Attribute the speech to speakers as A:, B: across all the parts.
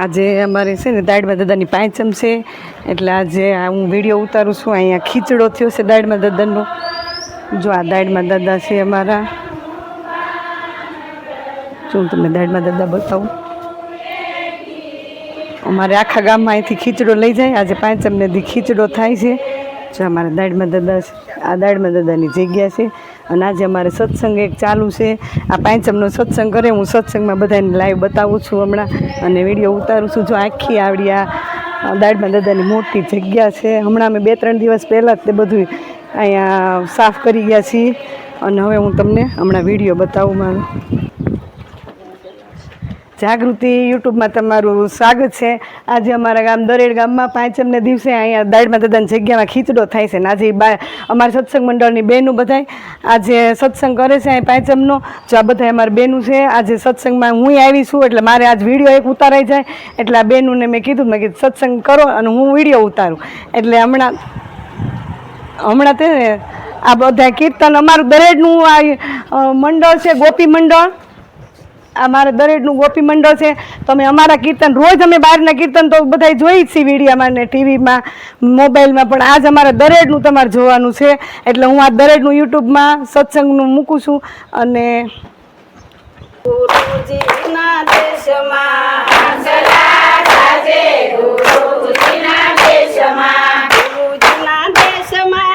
A: આજે અમારે છે ને દાઢમાં દાદાની પાંચમ છે, એટલે આજે હું વિડીયો ઉતારું છું. અહીંયા ખીચડો થયો છે દાઢમાં દાદાનો. જો આ દાઢમાં દાદા છે અમારા. જો હું તમને દાઢમાં દાદા બતાવું. અમારે આખા ગામમાં અહીંથી ખીચડો લઈ જાય. આજે પાંચમને દી ખીચડો થાય છે. જો અમારા દાઢમાં દાદા છે. આ દાઢમાં દાદાની જગ્યા છે. અને આજે અમારે સત્સંગ એક ચાલુ છે. આ પાંચમનો સત્સંગ કરે. હું સત્સંગમાં બધાને લાઈવ બતાવું છું હમણાં, અને વિડીયો ઉતારું છું. જો આખી આવડી આ દાઢમાં દાદાની મોટી જગ્યા છે. હમણાં અમે 2-3 દિવસ પહેલાં જ તે બધું અહીંયા સાફ કરી ગયા છીએ. અને હવે હું તમને હમણાં વિડીયો બતાવું મારું. જાગૃતિ યુટ્યુબમાં તમારું સ્વાગત છે. આજે અમારા ગામ દરેડ ગામમાં પાંચમને દિવસે અહીંયા દાઢમાં દાદાની જગ્યામાં ખીચડો થાય છે. ને આજે અમારા સત્સંગ મંડળની બહેનું બધાય આજે સત્સંગ કરે છે અહીં પાંચમનો. જો આ બધા અમારા બહેનું છે. આજે સત્સંગમાં હું આવી છું, એટલે મારે આજ વિડીયો એક ઉતારાઈ જાય. એટલે આ બહેનોને મેં કીધું સત્સંગ કરો અને હું વિડીયો ઉતારું. એટલે હમણાં તે આ બધા કીર્તન અમારું દરેડનું આ મંડળ છે, ગોપી મંડળ. આ મારે દરેડનું ગોપી મંડળ છે. તમે અમારા કીર્તન રોજ અમે બહારના કીર્તન તો બધા જોઈ જ છીએ વિડીયામાં ને ટીવીમાં, મોબાઈલમાં, પણ આજ અમારે દરેડનું તમારે જોવાનું છે. એટલે હું આ દરેડનું યુટ્યુબમાં સત્સંગનું મૂકું છું. અને ગુરુજીના દેશમાં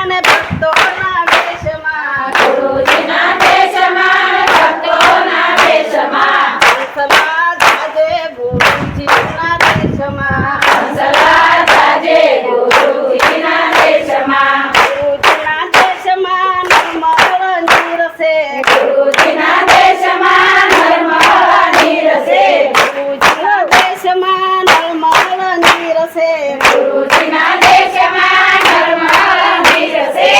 A: ને ભક્તોના દેશમાં, ગુરુજીના દેશમાં ને ભક્તોના દેશમાં, હંસલા જાજે ગુરુજીના દેશમાં, હંસલા જાજે ગુરુજીના દેશમાં, ગુરુજીના દેશમાં નર્મળ નીરસે, ગુરુજીના દેશમાં નર્મળ નીરસે, ગુરુજીના દેશમાં નર્મળ નીરસે, ગુરુજીના દેશમાં નર્મળ નીરસે.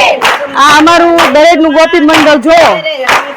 A: આ અમારું દરેડનું ગોપી મંડળ જો.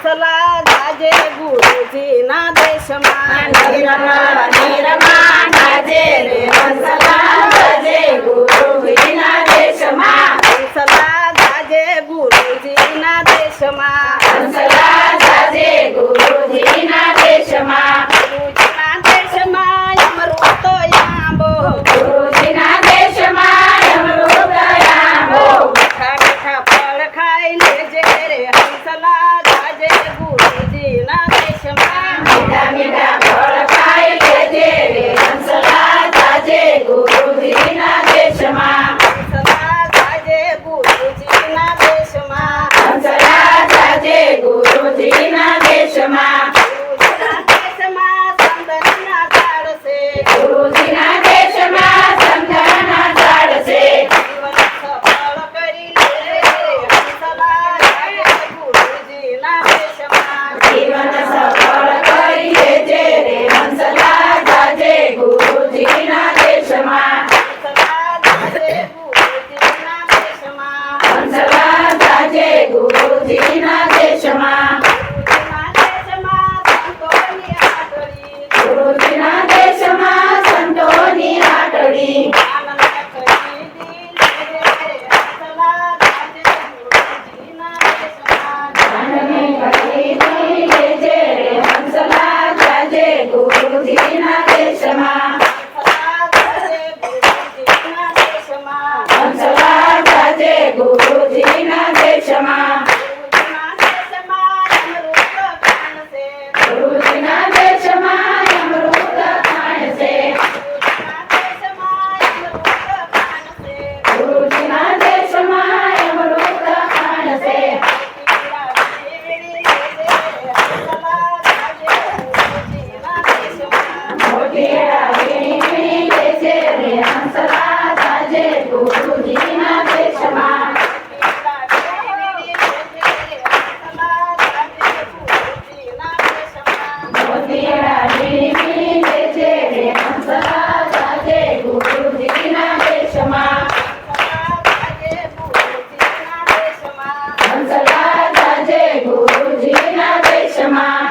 A: હંસલા જાજે ગુરુજીના દેશમાં નિરમળ નિરમાન જાજે રે, હંસલા જાજે ગુરુજીના દેશમાં, હંસલા જાજે ગુરુજીના દેશમાં, હંસલા જાજે ગુરુજીના દેશમાં, ગુરુજીના દેશમાં અમૃત યાંબો, ગુરુજીના દેશમાં અમૃત યાંબો, મીઠા મીઠા ફળ ખાઈ લેજે રે, હંસલા જાજે ગુરુજીના દેશમાં, મીઠા મીઠા ફળ ખાઈ લેજે રે, હંસલા જાજે ગુરુજીના દેશમાં, હંસલા જાજે ગુરુજીના દેશમાં, હંસલા જાજે ગુરુજીના દેશમાં, ગુરુજીના દેશમાં સંતના ઝાડ છે, ગુરુજીના દેશમાં સંતના ઝાડ છે, જીવન સફળ કરી લેજે રે, હંસલા જાજે ગુરુજીના દેશમાં, જીવન સફળ કરી લેજે રે, હંસલા જાજે ગુરુજીના દેશમાં, હંસલા જાજે ગુરુજીના દેશમાં, હંસલા જાજે ગુરુજીના દેશમાં, ગુરુજીના દેશમાં સંતોની આટડી, આનંદ ખરીદી લેજે રે, હંસલા જાજે ગુરુજીના દેશમાં, આનંદ ખરીદી લેજે રે, હંસલા જાજે ગુરુજીના દેશમાં, હંસલા જાજે ગુરુજીના દેશમાં, હંસલા જાજે ગુરુજીના દેશમાં, ગુરુજીના દેશમાં અમૃત ખાણ છે, ગુરુજીના દેશમાં અમૃત ખાણ છે, મોઢેરા વીણી લેજે રે, હંસલા જાજે ગુરુજીના દેશમાં, મોઢેરા વીણી લેજે રે, હંસલા જાજે ગુરુજીના દેશમાં, હંસલા જાજે ગુરુજીના દેશમાં,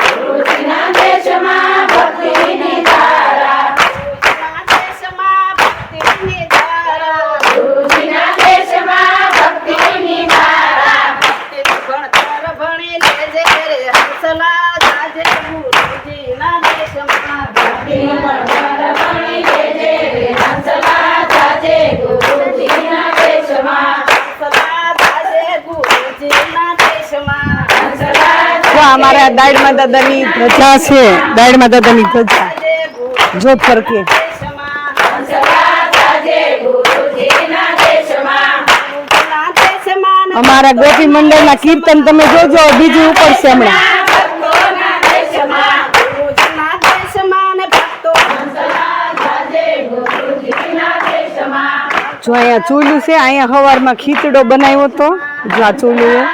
A: ગુરુજીના દેશમાં ભક્તિની ધારા, ગુરુજીના દેશમાં ભક્તિની ધારા, ભણતર ભણી લેજે રે, હંસલા જાજે ગુરુ જો અમારા દાડમાં દાદાની ધજા છે, દાડમાં દાદાની ધજા જો ફરકે અમારા ગોપી મંડળના કીર્તન તમે જોજો, બીજું ઉપર છે હમણાં. જો અહીંયા ચૂલું છે, અહીંયા સવારમાં ખીચડો બનાવ્યો હતો. જો આ ચૂલું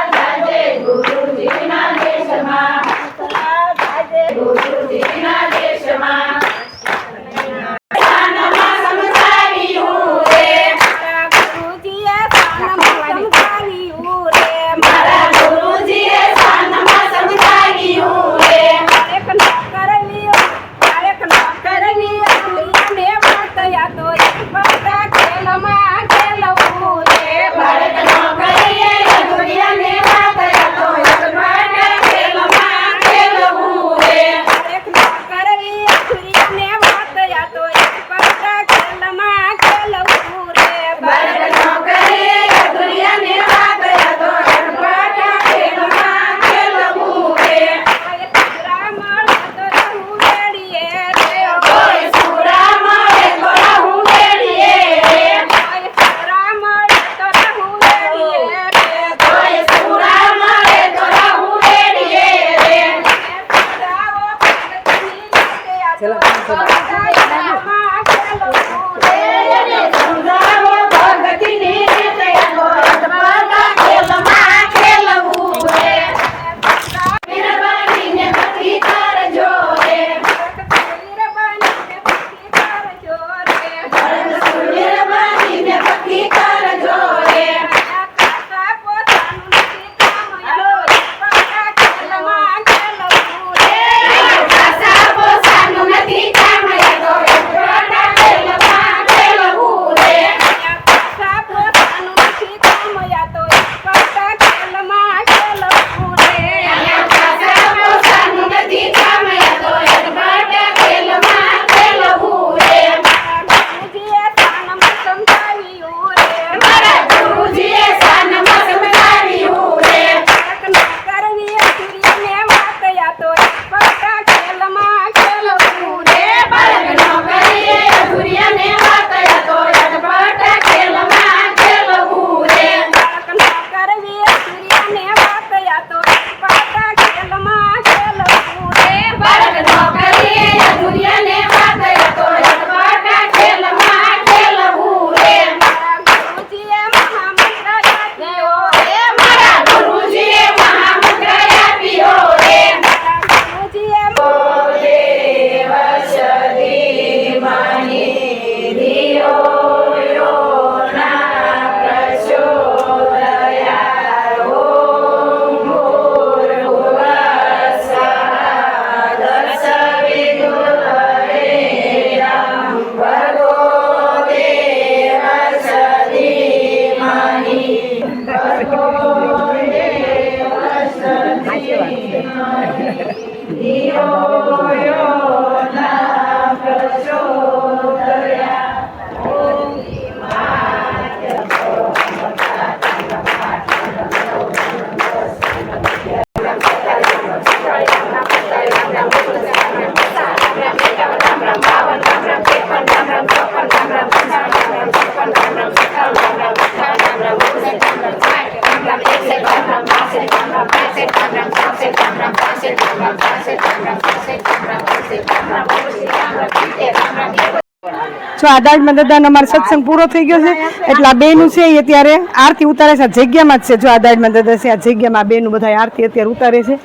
A: જો આદાજમાં દાદાનો અમારો સત્સંગ પૂરો થઈ ગયો છે એટલે આ બેનું છે એ અત્યારે આરતી ઉતારે છે. આ જગ્યામાં જ છે. જો આદાજમાં દાદા છે, આ જગ્યામાં બેનું બધા આરતી અત્યારે ઉતારે છે.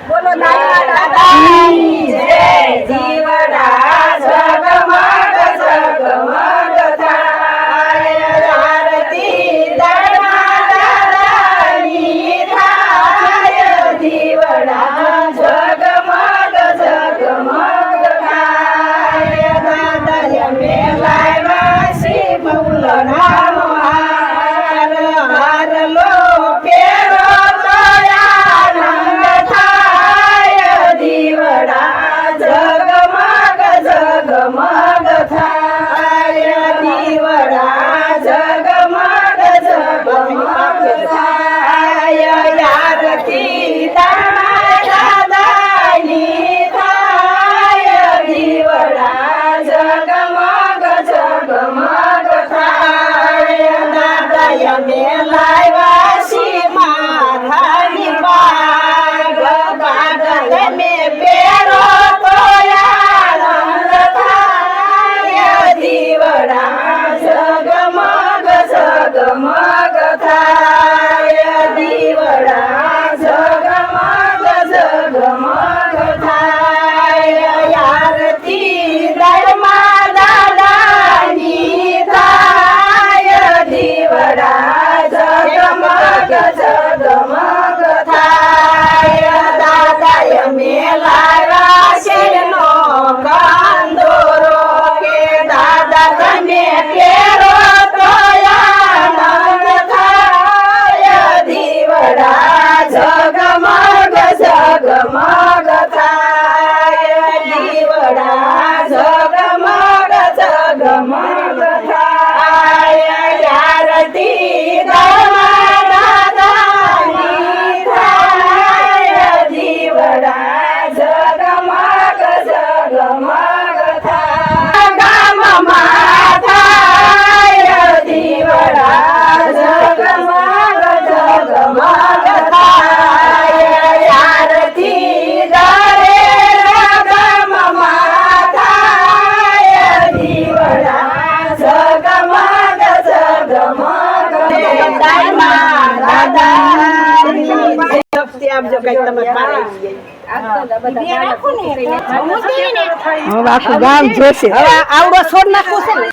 A: બોલો દાદાની જય, જીવડા જગમગ જગમગ થાય, આરતી દાદાની થાય, જીવડા જગમગ જગમગ થાય. દાદા મે લાવ્યા શ્રી મૌલના હાર, હાર લો પેરો તયા દીવડા જગમગ જગમગ
B: કાંઈક તમે પાડી.
A: હવે આખું ગામ જોશે.
B: હવે આવડો છોડ નાખવું છે ને